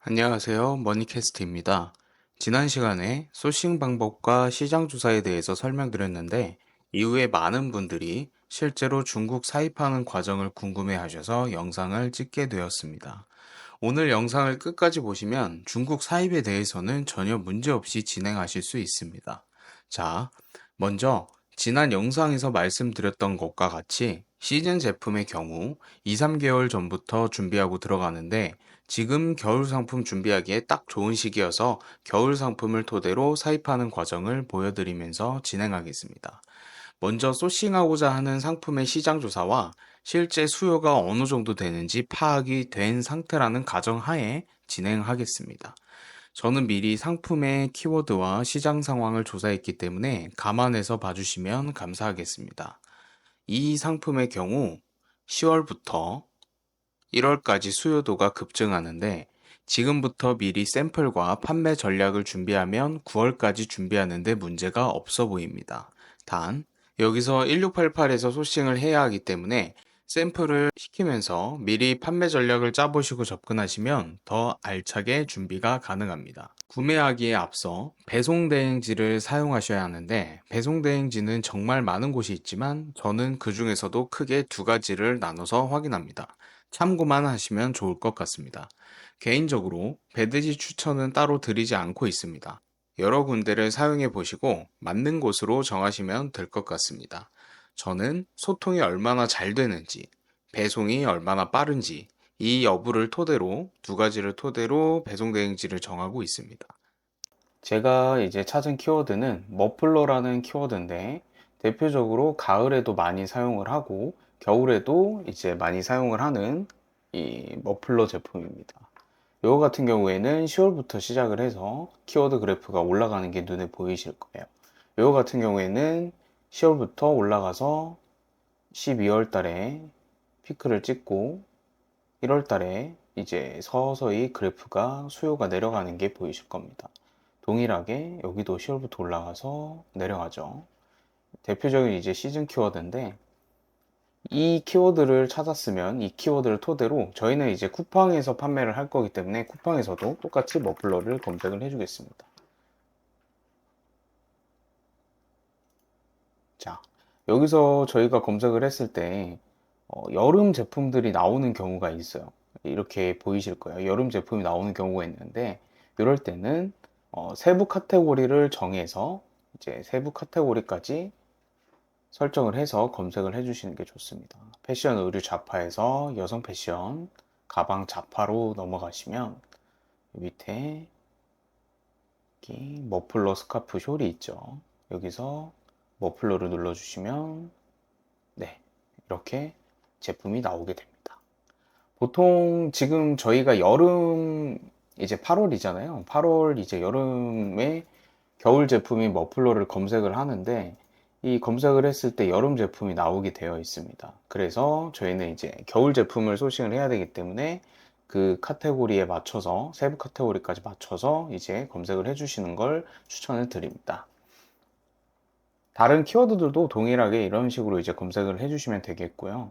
안녕하세요. 머니캐스트입니다. 지난 시간에 소싱 방법과 시장 조사에 대해서 설명드렸는데, 이후에 많은 분들이 실제로 중국 사입하는 과정을 궁금해 하셔서 영상을 찍게 되었습니다. 오늘 영상을 끝까지 보시면 중국 사입에 대해서는 전혀 문제 없이 진행하실 수 있습니다. 자, 먼저 지난 영상에서 말씀드렸던 것과 같이 시즌 제품의 경우 2, 3개월 전부터 준비하고 들어가는데 지금 겨울 상품 준비하기에 딱 좋은 시기여서 겨울 상품을 토대로 사입하는 과정을 보여드리면서 진행하겠습니다. 먼저 소싱하고자 하는 상품의 시장 조사와 실제 수요가 어느 정도 되는지 파악이 된 상태라는 가정하에 진행하겠습니다. 저는 미리 상품의 키워드와 시장 상황을 조사했기 때문에 감안해서 봐주시면 감사하겠습니다. 이 상품의 경우 10월부터 1월까지 수요도가 급증하는데 지금부터 미리 샘플과 판매 전략을 준비하면 9월까지 준비하는데 문제가 없어 보입니다. 단, 여기서 1688에서 소싱을 해야 하기 때문에 샘플을 시키면서 미리 판매 전략을 짜보시고 접근하시면 더 알차게 준비가 가능합니다. 구매하기에 앞서 배송 대행지를 사용하셔야 하는데 배송 대행지는 정말 많은 곳이 있지만 저는 그 중에서도 크게 두 가지를 나눠서 확인합니다. 참고만 하시면 좋을 것 같습니다. 개인적으로 배드지 추천은 따로 드리지 않고 있습니다. 여러 군데를 사용해 보시고 맞는 곳으로 정하시면 될 것 같습니다. 저는 소통이 얼마나 잘 되는지, 배송이 얼마나 빠른지, 이 여부를 토대로 두 가지를 토대로 배송 대행지를 정하고 있습니다. 제가 이제 찾은 키워드는 머플러라는 키워드인데 대표적으로 가을에도 많이 사용을 하고 겨울에도 이제 많이 사용을 하는 이 머플러 제품입니다. 이거 같은 경우에는 10월부터 시작을 해서 키워드 그래프가 올라가는 게 눈에 보이실 거예요. 이거 같은 경우에는 10월부터 올라가서 12월 달에 피크를 찍고 1월 달에 이제 서서히 그래프가 수요가 내려가는 게 보이실 겁니다. 동일하게 여기도 10월부터 올라가서 내려가죠. 대표적인 이제 시즌 키워드인데 이 키워드를 찾았으면 이 키워드를 토대로 저희는 이제 쿠팡에서 판매를 할 거기 때문에 쿠팡에서도 똑같이 머플러를 검색을 해주겠습니다. 자, 여기서 저희가 검색을 했을 때 여름 제품들이 나오는 경우가 있어요. 이렇게 보이실 거예요. 여름 제품이 나오는 경우가 있는데 이럴 때는 세부 카테고리를 정해서 이제 세부 카테고리까지 설정을 해서 검색을 해주시는 게 좋습니다. 패션 의류 잡화에서 여성 패션 가방 잡화로 넘어가시면 밑에 여기 머플러 스카프 숄이 있죠. 여기서 머플러를 눌러주시면 네, 이렇게 제품이 나오게 됩니다. 보통 지금 저희가 여름 이제 8월이잖아요. 8월 이제 여름에 겨울 제품인 머플러를 검색을 하는데 이 검색을 했을 때 여름 제품이 나오게 되어 있습니다. 그래서 저희는 이제 겨울 제품을 소싱을 해야 되기 때문에 그 카테고리에 맞춰서 세부 카테고리까지 맞춰서 이제 검색을 해주시는 걸 추천을 드립니다. 다른 키워드들도 동일하게 이런 식으로 이제 검색을 해주시면 되겠고요.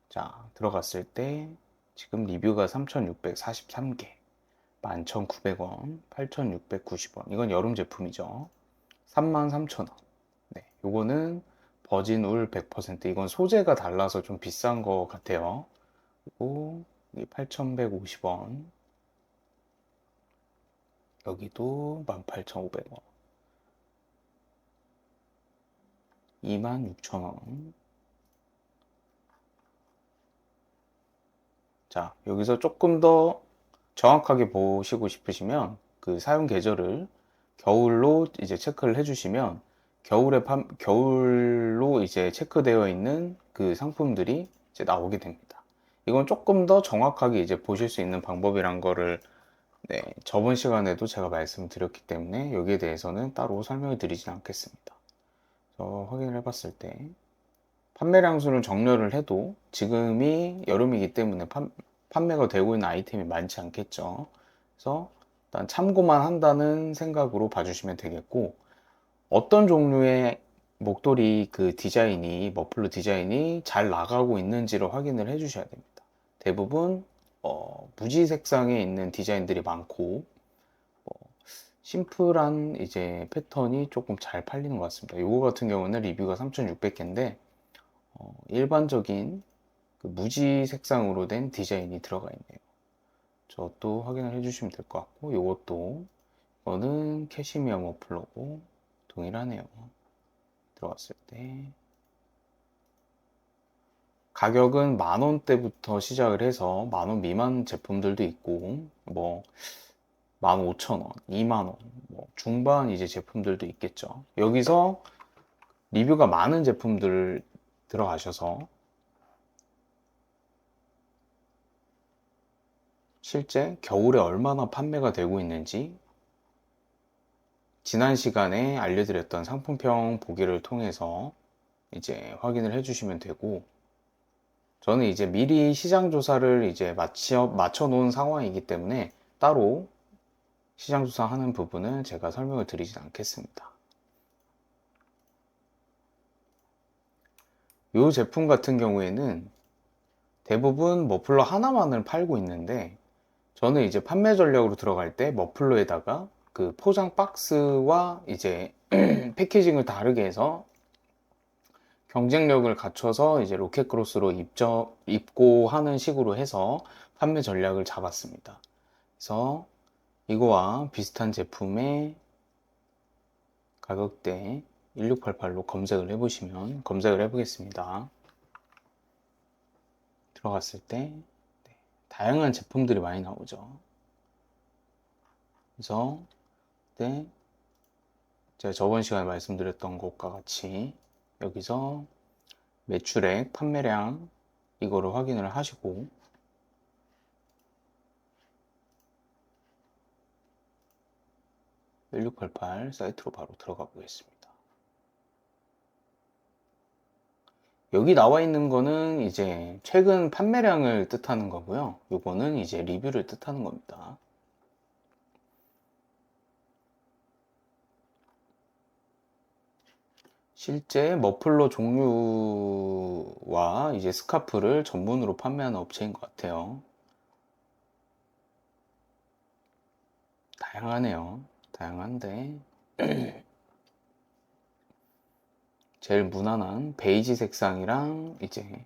자, 들어갔을 때 지금 리뷰가 3,643개, 11,900원, 8,690원. 이건 여름 제품이죠. 33,000원. 네, 요거는 버진 울 100%. 이건 소재가 달라서 좀 비싼 것 같아요. 그리고 8,150원. 여기도 18,500원. 26,000원. 자, 여기서 조금 더 정확하게 보시고 싶으시면 그 사용 계절을 겨울로 이제 체크를 해주시면 겨울로 이제 체크되어 있는 그 상품들이 이제 나오게 됩니다. 이건 조금 더 정확하게 이제 보실 수 있는 방법이란 거를 네, 저번 시간에도 제가 말씀드렸기 때문에 여기에 대해서는 따로 설명을 드리진 않겠습니다. 확인을 해봤을 때 판매량 수는 정렬을 해도 지금이 여름이기 때문에 판매가 되고 있는 아이템이 많지 않겠죠. 그래서 일단 참고만 한다는 생각으로 봐주시면 되겠고 어떤 종류의 목도리 그 디자인이 머플러 디자인이 잘 나가고 있는지를 확인을 해 주셔야 됩니다. 대부분 무지 색상에 있는 디자인들이 많고 심플한 이제 패턴이 조금 잘 팔리는 것 같습니다. 이거 같은 경우는 리뷰가 3,600개인데 일반적인 그 무지 색상으로 된 디자인이 들어가 있네요. 저것도 확인을 해주시면 될 것 같고, 이것도 이거는 캐시미어 머플러고 동일하네요. 들어갔을 때 가격은 10,000원대부터 시작을 해서 10,000원 미만 제품들도 있고 뭐 15,000원, 20,000원 뭐 중반 이제 제품들도 있겠죠. 여기서 리뷰가 많은 제품들 들어가셔서 실제 겨울에 얼마나 판매가 되고 있는지 지난 시간에 알려드렸던 상품평 보기를 통해서 이제 확인을 해주시면 되고, 저는 이제 미리 시장 조사를 이제 맞춰 놓은 상황이기 때문에 따로 시장 조사하는 부분은 제가 설명을 드리진 않겠습니다. 이 제품 같은 경우에는 대부분 머플러 하나만을 팔고 있는데, 저는 이제 판매 전략으로 들어갈 때 머플러에다가 그 포장 박스와 이제 패키징을 다르게 해서 경쟁력을 갖춰서 이제 로켓크로스로 입고 하는 식으로 해서 판매 전략을 잡았습니다. 그래서 이거와 비슷한 제품의 가격대 1688로 검색을 해보시면, 검색을 해보겠습니다. 들어갔을 때 다양한 제품들이 많이 나오죠. 그래서 제가 저번 시간에 말씀드렸던 것과 같이 여기서 매출액, 판매량 이거를 확인을 하시고, 1688 사이트로 바로 들어가 보겠습니다. 여기 나와 있는 거는 이제 최근 판매량을 뜻하는 거고요. 요거는 이제 리뷰를 뜻하는 겁니다. 실제 머플러 종류와 이제 스카프를 전문으로 판매하는 업체인 것 같아요. 다양하네요. 다양한데 제일 무난한 베이지 색상이랑 이제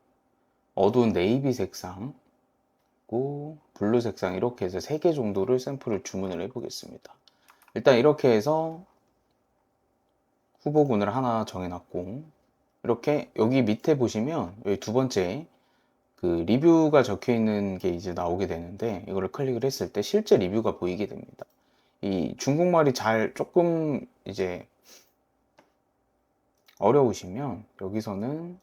어두운 네이비 색상 그리고 블루 색상 이렇게 해서 3개 정도를 샘플을 주문을 해 보겠습니다. 일단 이렇게 해서 후보군을 하나 정해놨고, 이렇게 여기 밑에 보시면 여기 두 번째 그 리뷰가 적혀 있는 게 이제 나오게 되는데, 이거를 클릭을 했을 때 실제 리뷰가 보이게 됩니다. 이 중국말이 조금 이제 어려우시면 여기서는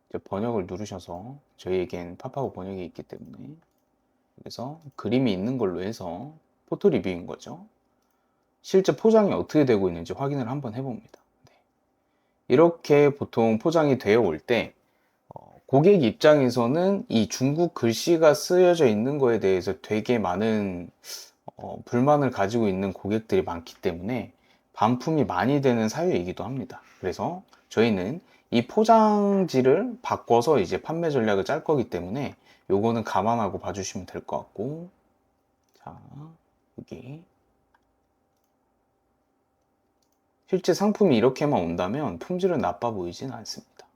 이제 번역을 누르셔서, 저희에겐 팝하고 번역이 있기 때문에 그래서 그림이 있는 걸로 해서 포토 리뷰인 거죠. 실제 포장이 어떻게 되고 있는지 확인을 한번 해봅니다. 네. 이렇게 보통 포장이 되어 올 때 고객 입장에서는 이 중국 글씨가 쓰여져 있는 거에 대해서 되게 많은 불만을 가지고 있는 고객들이 많기 때문에 반품이 많이 되는 사유이기도 합니다. 그래서 저희는 이 포장지를 바꿔서 이제 판매 전략을 짤 거기 때문에 요거는 감안하고 봐주시면 될 것 같고, 자, 여기 실제 상품이 이렇게만 온다면 품질은 나빠 보이진 않습니다.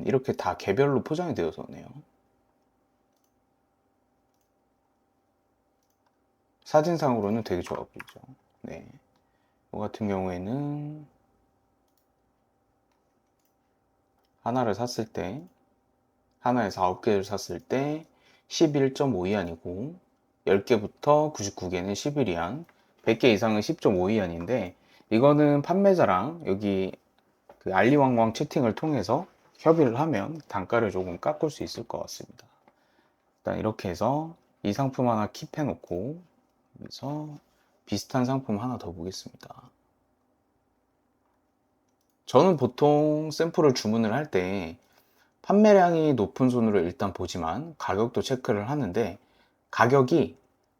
이렇게 다 개별로 포장이 되어서 오네요. 사진상으로는 되게 좋아 보이죠. 네. 이 같은 경우에는 하나를 샀을 때, 하나에서 9개를 샀을 때 11.5위안이고 10개부터 99개는 11위안, 100개 이상은 10.5위안인데, 이거는 판매자랑 여기 그 알리왕왕 채팅을 통해서 협의를 하면 단가를 조금 깎을 수 있을 것 같습니다. 일단 이렇게 해서 이 상품 하나 킵해 놓고, 그래서 비슷한 상품 하나 더 보겠습니다. 저는 보통 샘플을 주문을 할 때 판매량이 높은 순으로 일단 보지만 가격도 체크를 하는데, 가격이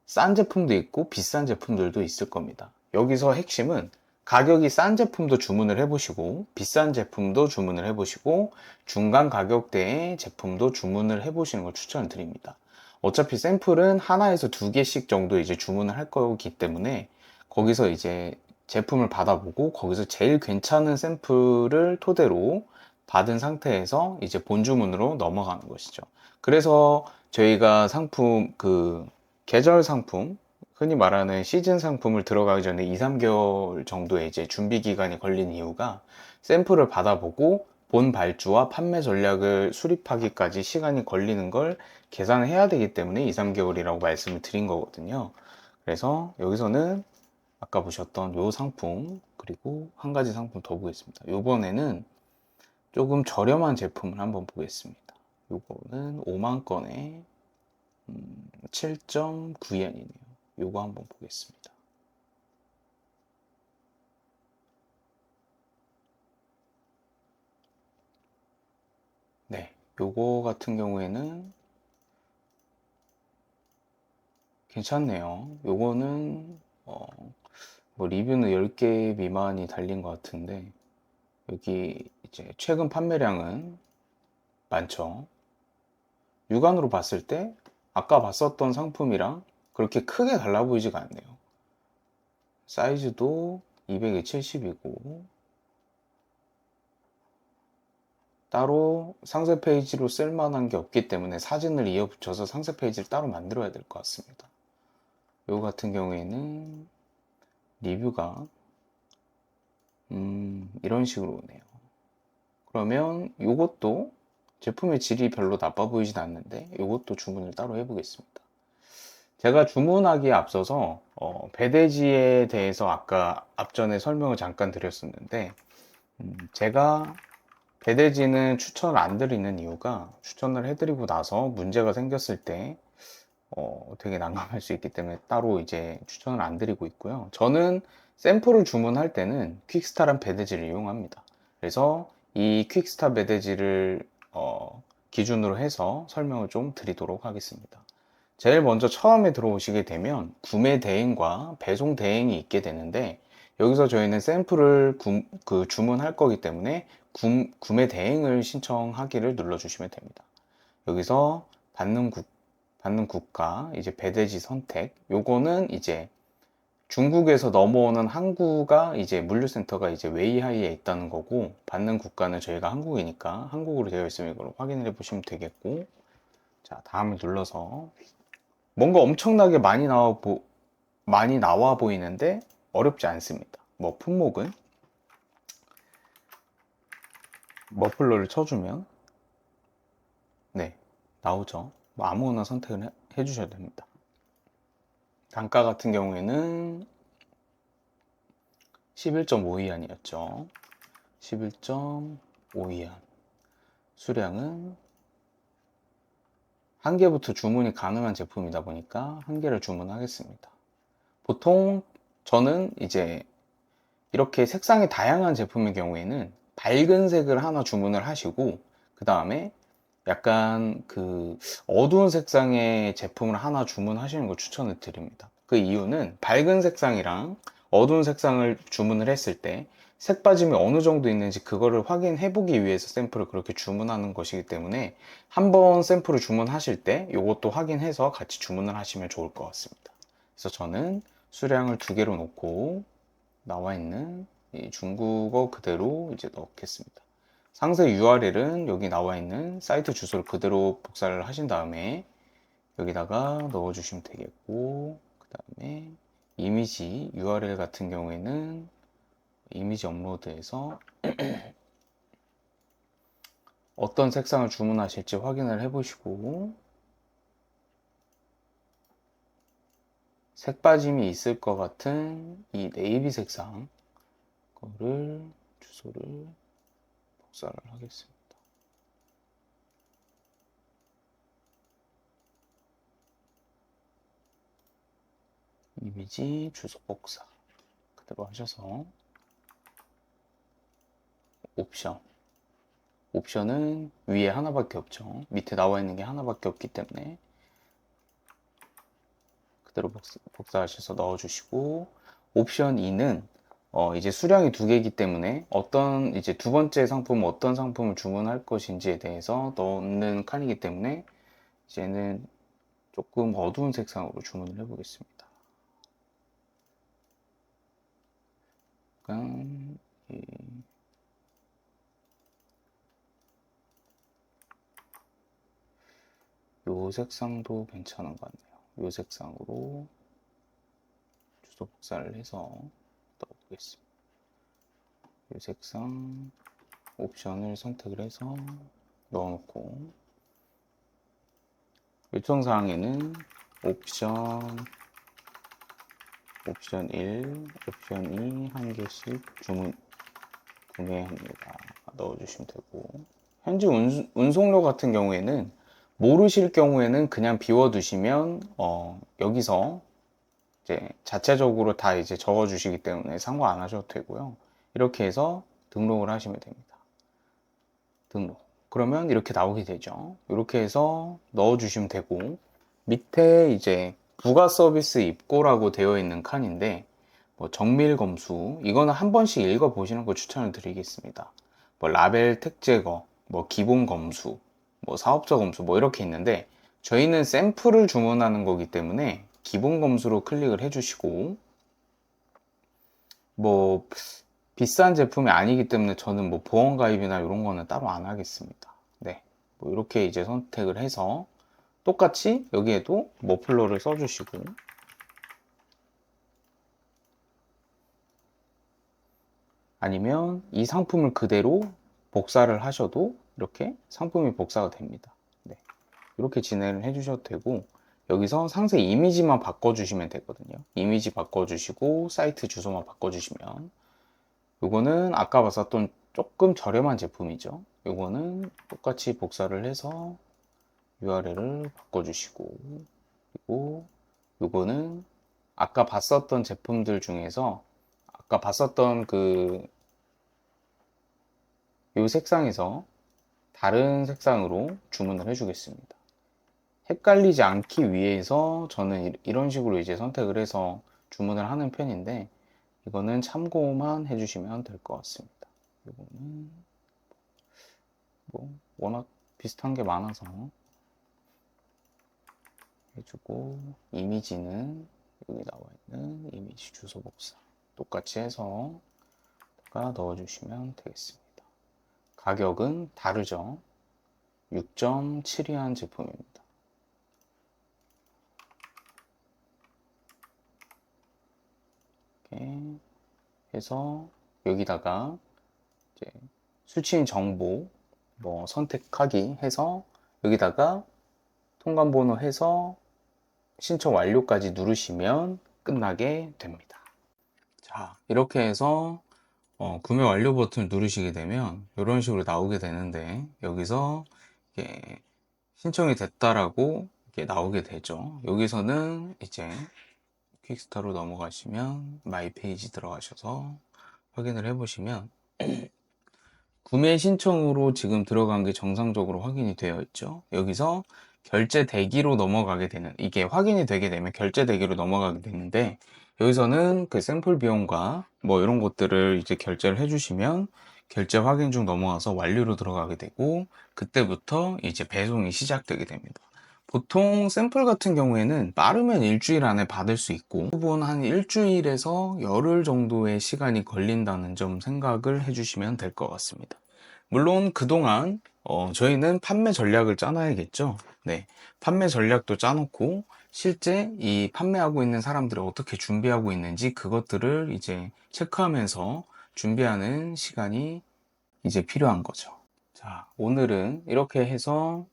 싼 제품도 있고 비싼 제품들도 있을 겁니다. 여기서 핵심은 가격이 싼 제품도 주문을 해보시고 비싼 제품도 주문을 해보시고 중간 가격대의 제품도 주문을 해보시는 걸 추천을 드립니다. 어차피 샘플은 하나에서 두 개씩 정도 이제 주문을 할 거기 때문에 거기서 이제 제품을 받아보고 거기서 제일 괜찮은 샘플을 토대로 받은 상태에서 이제 본주문으로 넘어가는 것이죠. 그래서 저희가 상품 계절 상품, 흔히 말하는 시즌 상품을 들어가기 전에 2, 3개월 정도의 이제 준비 기간이 걸린 이유가 샘플을 받아보고 본 발주와 판매 전략을 수립하기까지 시간이 걸리는 걸 계산해야 되기 때문에 2, 3개월이라고 말씀을 드린 거거든요. 그래서 여기서는 아까 보셨던 요 상품 그리고 한 가지 상품 더 보겠습니다. 요번에는 조금 저렴한 제품을 한번 보겠습니다. 요거는 5만 건에 7.9엔이네요. 요거 한번 보겠습니다. 네, 요거 같은 경우에는 괜찮네요. 요거는 뭐 리뷰는 10개 미만이 달린 것 같은데 여기 이제 최근 판매량은 많죠. 육안으로 봤을 때 아까 봤었던 상품이랑 그렇게 크게 달라 보이지가 않네요. 사이즈도 200에 70이고 따로 상세 페이지로 쓸만한 게 없기 때문에 사진을 이어 붙여서 상세 페이지를 따로 만들어야 될 것 같습니다. 요 같은 경우에는 리뷰가 이런 식으로 오네요. 그러면 요것도 제품의 질이 별로 나빠 보이진 않는데 요것도 주문을 따로 해보겠습니다. 제가 주문하기에 앞서서 배대지에 대해서 아까 앞전에 설명을 잠깐 드렸었는데 제가 배대지는 추천을 안 드리는 이유가 추천을 해드리고 나서 문제가 생겼을 때 되게 난감할 수 있기 때문에 따로 이제 추천을 안 드리고 있고요. 저는 샘플을 주문할 때는 퀵스타란 배대지를 이용합니다. 그래서 이 퀵스타 배대지를 기준으로 해서 설명을 좀 드리도록 하겠습니다. 제일 먼저 처음에 들어오시게 되면 구매 대행과 배송 대행이 있게 되는데 여기서 저희는 샘플을 주문할 거기 때문에 구매 대행을 신청하기를 눌러주시면 됩니다. 여기서 받는 국가, 이제 배대지 선택, 요거는 이제 중국에서 넘어오는 항구가 이제 물류센터가 이제 웨이하이에 있다는 거고 받는 국가는 저희가 한국이니까 한국으로 되어 있으면 이걸 확인을 해 보시면 되겠고 자 다음을 눌러서 뭔가 엄청나게 많이 나와 보이는데 어렵지 않습니다. 뭐 품목은 머플러를 쳐주면 네 나오죠. 뭐 아무거나 선택을 해주셔야 됩니다. 단가 같은 경우에는 11.5위안이었죠. 11.5위안. 수량은 한 개부터 주문이 가능한 제품이다 보니까 한 개를 주문하겠습니다. 보통 저는 이제 이렇게 색상이 다양한 제품의 경우에는 밝은 색을 하나 주문을 하시고 그 다음에 약간 어두운 색상의 제품을 하나 주문하시는 걸 추천을 드립니다. 그 이유는 밝은 색상이랑 어두운 색상을 주문을 했을 때 색빠짐이 어느 정도 있는지 그거를 확인해 보기 위해서 샘플을 그렇게 주문하는 것이기 때문에 한번 샘플을 주문하실 때 이것도 확인해서 같이 주문을 하시면 좋을 것 같습니다. 그래서 저는 수량을 2개로 놓고 나와 있는 이 중국어 그대로 이제 넣겠습니다. 상세 URL은 여기 나와 있는 사이트 주소를 그대로 복사를 하신 다음에 여기다가 넣어 주시면 되겠고 그 다음에 이미지 URL 같은 경우에는 이미지 업로드해서 어떤 색상을 주문하실지 확인을 해 보시고 색빠짐이 있을 것 같은 이 네이비 색상 거를 주소를 복사를 하겠습니다. 이미지 주소 복사 그대로 하셔서 옵션은 위에 하나밖에 없죠. 밑에 나와 있는 게 하나밖에 없기 때문에 그대로 복사하셔서 넣어주시고 옵션 2는 이제 수량이 두 개이기 때문에 이제 두 번째 상품은 어떤 상품을 주문할 것인지에 대해서 넣는 칸이기 때문에 이제는 조금 어두운 색상으로 주문을 해 보겠습니다. 약간 요 색상도 괜찮은 것 같네요. 요 색상으로 주소 복사를 해서 넣어보겠습니다. 요 색상 옵션을 선택을 해서 넣어놓고 요청사항에는 옵션 1, 옵션 2 한 개씩 구매합니다. 넣어주시면 되고 현재 운송료 같은 경우에는 모르실 경우에는 그냥 비워두시면 여기서 이제 자체적으로 다 이제 적어주시기 때문에 상관 안 하셔도 되고요. 이렇게 해서 등록을 하시면 됩니다. 등록. 그러면 이렇게 나오게 되죠. 이렇게 해서 넣어주시면 되고 밑에 이제 부가 서비스 입고라고 되어 있는 칸인데 뭐 정밀 검수 이거는 한 번씩 읽어 보시는 거 추천을 드리겠습니다. 뭐 라벨 택 제거, 뭐 기본 검수, 뭐 사업자 검수 뭐 이렇게 있는데 저희는 샘플을 주문하는 거기 때문에 기본 검수로 클릭을 해주시고 뭐 비싼 제품이 아니기 때문에 저는 뭐 보험 가입이나 이런 거는 따로 안 하겠습니다. 네, 뭐 이렇게 이제 선택을 해서 똑같이 여기에도 머플러를 써주시고 아니면 이 상품을 그대로 복사를 하셔도 이렇게 상품이 복사가 됩니다. 네, 이렇게 진행을 해주셔도 되고 여기서 상세 이미지만 바꿔주시면 되거든요. 이미지 바꿔주시고 사이트 주소만 바꿔주시면 요거는 아까 봤었던 조금 저렴한 제품이죠. 요거는 똑같이 복사를 해서 URL을 바꿔주시고 그리고 요거는 아까 봤었던 제품들 중에서 아까 봤었던 요 색상에서 다른 색상으로 주문을 해주겠습니다. 헷갈리지 않기 위해서 저는 이런 식으로 이제 선택을 해서 주문을 하는 편인데 이거는 참고만 해주시면 될 것 같습니다. 이거는 뭐 워낙 비슷한 게 많아서 해주고 이미지는 여기 나와 있는 이미지 주소 복사 똑같이 해서 넣어주시면 되겠습니다. 가격은 다르죠. 6.7위안 제품입니다. 이렇게 해서 여기다가 이제 수취인 정보 뭐 선택하기 해서 여기다가 통관번호 해서 신청 완료까지 누르시면 끝나게 됩니다. 자, 이렇게 해서 구매 완료 버튼을 누르시게 되면 이런 식으로 나오게 되는데 여기서 이게 신청이 됐다라고 이렇게 나오게 되죠. 여기서는 이제 퀵스타로 넘어가시면 마이 페이지 들어가셔서 확인을 해보시면 구매 신청으로 지금 들어간 게 정상적으로 확인이 되어 있죠. 여기서 결제 대기로 넘어가게 되는 이게 확인이 되게 되면 결제 대기로 넘어가게 되는데 여기서는 그 샘플 비용과 뭐 이런 것들을 이제 결제를 해주시면 결제 확인 중 넘어가서 완료로 들어가게 되고 그때부터 이제 배송이 시작되게 됩니다. 보통 샘플 같은 경우에는 빠르면 일주일 안에 받을 수 있고 대부분 한 일주일에서 열흘 정도의 시간이 걸린다는 점 생각을 해주시면 될 것 같습니다. 물론 그동안 저희는 판매 전략을 짜놔야겠죠. 네, 판매 전략도 짜놓고 실제 이 판매하고 있는 사람들이 어떻게 준비하고 있는지 그것들을 이제 체크하면서 준비하는 시간이 이제 필요한 거죠. 자, 오늘은 이렇게 해서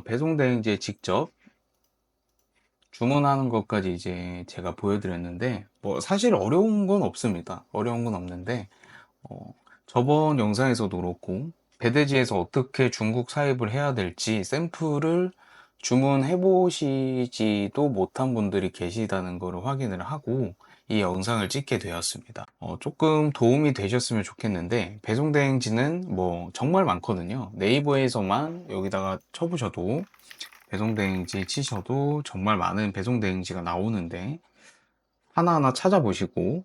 배송 대행지에 직접 주문하는 것까지 이제 제가 보여드렸는데 뭐 사실 어려운 건 없습니다. 어려운 건 없는데 어, 저번 영상에서도 그렇고 배대지에서 어떻게 중국 사입을 해야 될지 샘플을 주문해 보시지도 못한 분들이 계시다는 것을 확인을 하고 이 영상을 찍게 되었습니다. 조금 도움이 되셨으면 좋겠는데 배송 대행지는 뭐 정말 많거든요. 네이버에서만 여기다가 쳐보셔도 배송 대행지 치셔도 정말 많은 배송 대행지가 나오는데 하나하나 찾아보시고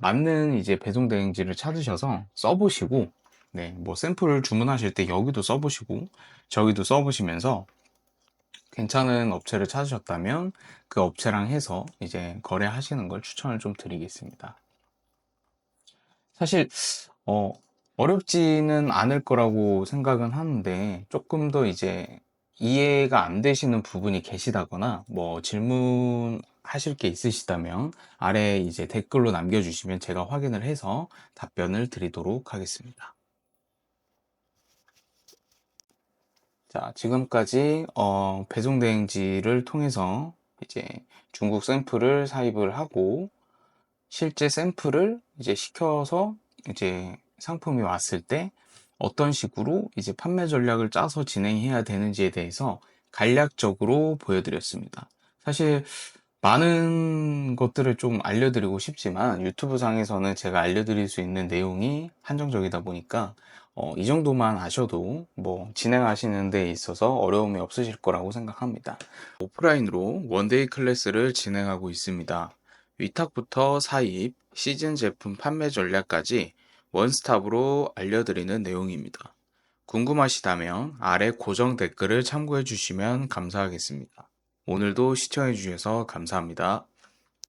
맞는 이제 배송 대행지를 찾으셔서 써보시고, 네, 뭐 샘플을 주문하실 때 여기도 써보시고, 저기도 써보시면서 괜찮은 업체를 찾으셨다면 그 업체랑 해서 이제 거래하시는 걸 추천을 좀 드리겠습니다. 사실, 어, 어렵지는 않을 거라고 생각은 하는데 조금 더 이제 이해가 안 되시는 부분이 계시다거나 뭐 질문하실 게 있으시다면 아래 이제 댓글로 남겨주시면 제가 확인을 해서 답변을 드리도록 하겠습니다. 자, 지금까지 배송 대행지를 통해서 이제 중국 샘플을 사입을 하고 실제 샘플을 이제 시켜서 이제 상품이 왔을 때 어떤 식으로 이제 판매 전략을 짜서 진행해야 되는지에 대해서 간략적으로 보여드렸습니다. 사실 많은 것들을 좀 알려드리고 싶지만 유튜브 상에서는 제가 알려드릴 수 있는 내용이 한정적이다 보니까 이 정도만 아셔도 뭐 진행하시는 데 있어서 어려움이 없으실 거라고 생각합니다. 오프라인으로 원데이 클래스를 진행하고 있습니다. 위탁부터 사입, 시즌 제품 판매 전략까지 원스톱으로 알려드리는 내용입니다. 궁금하시다면 아래 고정 댓글을 참고해 주시면 감사하겠습니다. 오늘도 시청해 주셔서 감사합니다.